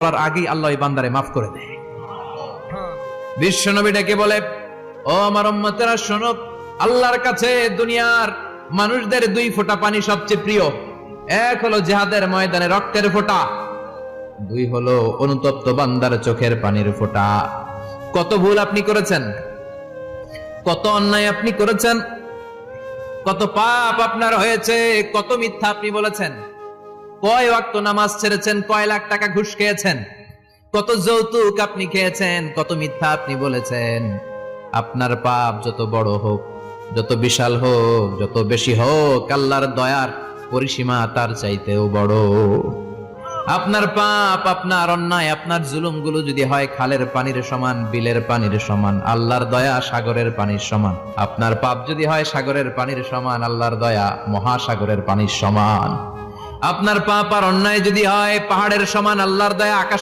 করার আগেই আল্লাহ এই বান্দারে মাফ করে দেয়। বিশ্ব নবী ডেকে বলে, ও আমার উম্মতেরা শোনো, আল্লাহর কাছে দুনিয়ার মানুষদের দুই ফোঁটা পানি সবচেয়ে প্রিয়। এক হলো জিহাদের ময়দানে রক্তের ফোঁটা, দুই হলো অনুতপ্ত বান্দার চোখের পানির ফোঁটা। কত ভুল আপনি করেছেন, কত অন্যায় আপনি করেছেন, কত পাপ আপনার হয়েছে, কত মিথ্যা আপনি বলেছেন, কয় ওয়াক্ত নামাজ ছেড়েছেন, কয় লাখ টাকা ঘুষ খেয়েছেন, কত যৌতুক আপনি খেয়েছেন, কত মিথ্যা আপনি বলেছেন। আপনার পাপ যত বড় হোক, যত বিশাল হোক, যত বেশি হোক, আল্লাহর দয়ার পরিসীমা তার চাইতেও বড়। আপনার পাপ, আপনার অন্যায়, আপনার জুলুমগুলো যদি হয় খালের পানির সমান, বিলের পানির সমান, আল্লাহর দয়া সাগরের পানির সমান। আপনার পাপ যদি হয় সাগরের পানির সমান, আল্লাহর দয়া মহাসাগরের পানির সমান। আপনার পাপ আর অন্যায় যদি হয় পাহাড়ের সমান, আল্লাহর দয়া আকাশ